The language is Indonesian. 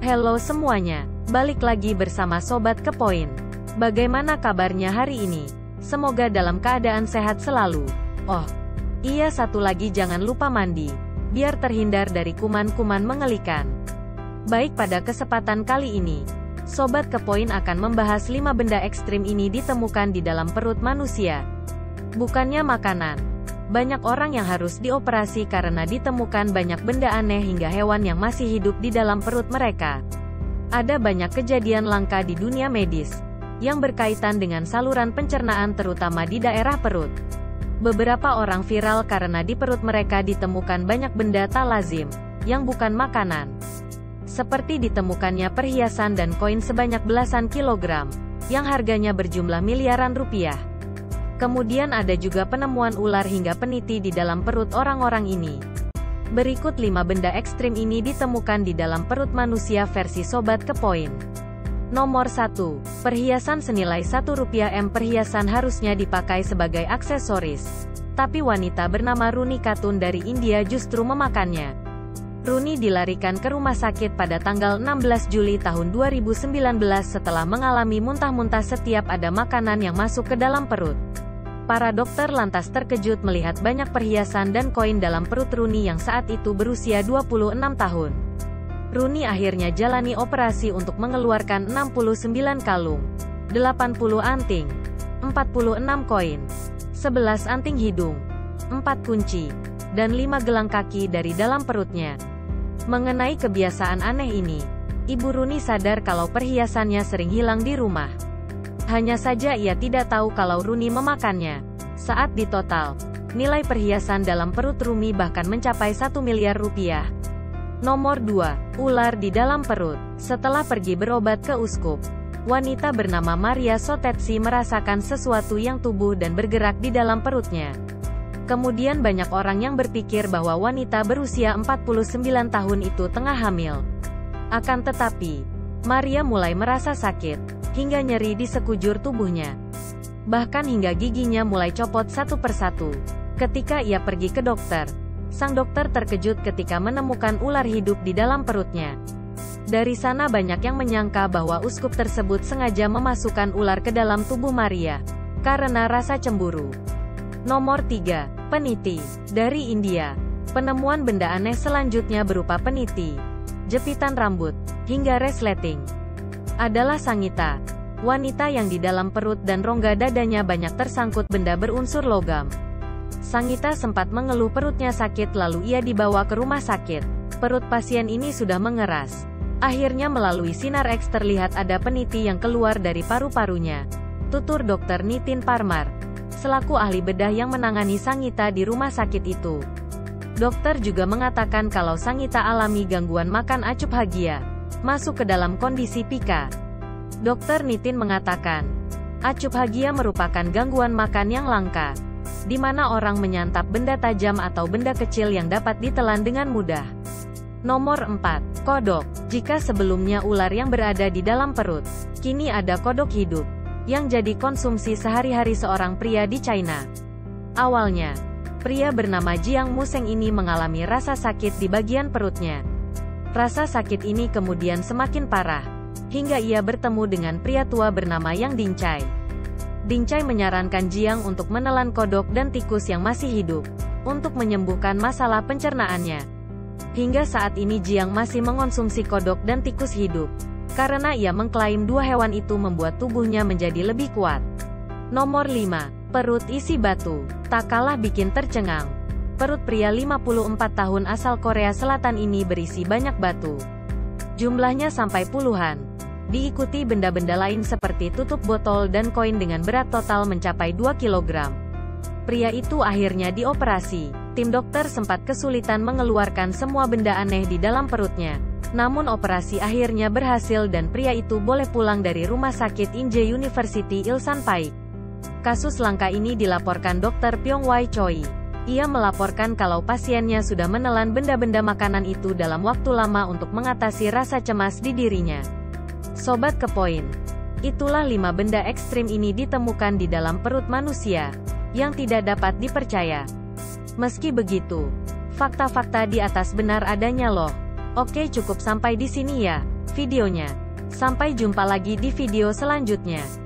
Halo semuanya, balik lagi bersama Sobat Kepoin. Bagaimana kabarnya hari ini? Semoga dalam keadaan sehat selalu. Oh, iya, satu lagi, jangan lupa mandi, biar terhindar dari kuman-kuman mengerikan. Baik, pada kesempatan kali ini, Sobat Kepoin akan membahas 5 benda ekstrim ini ditemukan di dalam perut manusia. Bukannya makanan. Banyak orang yang harus dioperasi karena ditemukan banyak benda aneh hingga hewan yang masih hidup di dalam perut mereka. Ada banyak kejadian langka di dunia medis yang berkaitan dengan saluran pencernaan, terutama di daerah perut. Beberapa orang viral karena di perut mereka ditemukan banyak benda tak lazim yang bukan makanan. Seperti ditemukannya perhiasan dan koin sebanyak belasan kilogram yang harganya berjumlah miliaran rupiah. Kemudian ada juga penemuan ular hingga peniti di dalam perut orang-orang ini. Berikut 5 benda ekstrim ini ditemukan di dalam perut manusia versi Sobat Kepoin. Nomor 1. Perhiasan senilai Rp1 M. Perhiasan harusnya dipakai sebagai aksesoris, tapi wanita bernama Runi Khatun dari India justru memakannya. Runi dilarikan ke rumah sakit pada tanggal 16 Juli tahun 2019 setelah mengalami muntah-muntah setiap ada makanan yang masuk ke dalam perut. Para dokter lantas terkejut melihat banyak perhiasan dan koin dalam perut Runi yang saat itu berusia 26 tahun. Runi akhirnya jalani operasi untuk mengeluarkan 69 kalung, 80 anting, 46 koin, 11 anting hidung, 4 kunci, dan 5 gelang kaki dari dalam perutnya. Mengenai kebiasaan aneh ini, Ibu Runi sadar kalau perhiasannya sering hilang di rumah. Hanya saja ia tidak tahu kalau Runi memakannya. Saat ditotal, nilai perhiasan dalam perut Runi bahkan mencapai 1 miliar rupiah. Nomor 2. Ular di dalam perut. Setelah pergi berobat ke uskup, wanita bernama Maria Sotetsi merasakan sesuatu yang tubuh dan bergerak di dalam perutnya. Kemudian banyak orang yang berpikir bahwa wanita berusia 49 tahun itu tengah hamil. Akan tetapi, Maria mulai merasa sakit hingga nyeri di sekujur tubuhnya. Bahkan hingga giginya mulai copot satu persatu. Ketika ia pergi ke dokter, sang dokter terkejut ketika menemukan ular hidup di dalam perutnya. Dari sana banyak yang menyangka bahwa uskup tersebut sengaja memasukkan ular ke dalam tubuh Maria karena rasa cemburu. Nomor 3. Peniti. Dari India, penemuan benda aneh selanjutnya berupa peniti, jepitan rambut, hingga resleting. Adalah Sangita, wanita yang di dalam perut dan rongga dadanya banyak tersangkut benda berunsur logam. Sangita sempat mengeluh perutnya sakit lalu ia dibawa ke rumah sakit. Perut pasien ini sudah mengeras. Akhirnya melalui sinar X terlihat ada peniti yang keluar dari paru-parunya, tutur Dr. Nitin Parmar, selaku ahli bedah yang menangani Sangita di rumah sakit itu. Dokter juga mengatakan kalau Sangita alami gangguan makan acup hagia, masuk ke dalam kondisi pika. Dr. Nitin mengatakan, acup hagia merupakan gangguan makan yang langka, di mana orang menyantap benda tajam atau benda kecil yang dapat ditelan dengan mudah. Nomor 4. Kodok. Jika sebelumnya ular yang berada di dalam perut, kini ada kodok hidup, yang jadi konsumsi sehari-hari seorang pria di China. Awalnya, pria bernama Jiang Museng ini mengalami rasa sakit di bagian perutnya. Rasa sakit ini kemudian semakin parah, hingga ia bertemu dengan pria tua bernama Yang Dingcai. Dingcai menyarankan Jiang untuk menelan kodok dan tikus yang masih hidup, untuk menyembuhkan masalah pencernaannya. Hingga saat ini Jiang masih mengonsumsi kodok dan tikus hidup, karena ia mengklaim 2 hewan itu membuat tubuhnya menjadi lebih kuat. Nomor 5. Perut isi batu. Tak kalah bikin tercengang. Perut pria 54 tahun asal Korea Selatan ini berisi banyak batu. Jumlahnya sampai puluhan. Diikuti benda-benda lain seperti tutup botol dan koin dengan berat total mencapai 2 kg. Pria itu akhirnya dioperasi. Tim dokter sempat kesulitan mengeluarkan semua benda aneh di dalam perutnya. Namun operasi akhirnya berhasil dan pria itu boleh pulang dari rumah sakit Inje University Ilsan Paik. Kasus langka ini dilaporkan Dr. Pyong Wai Choi. Ia melaporkan kalau pasiennya sudah menelan benda-benda makanan itu dalam waktu lama untuk mengatasi rasa cemas di dirinya. Sobat Kepoin, itulah 5 benda ekstrim ini ditemukan di dalam perut manusia, yang tidak dapat dipercaya. Meski begitu, fakta-fakta di atas benar adanya loh. Oke, cukup sampai di sini ya. videonya. Sampai jumpa lagi di video selanjutnya.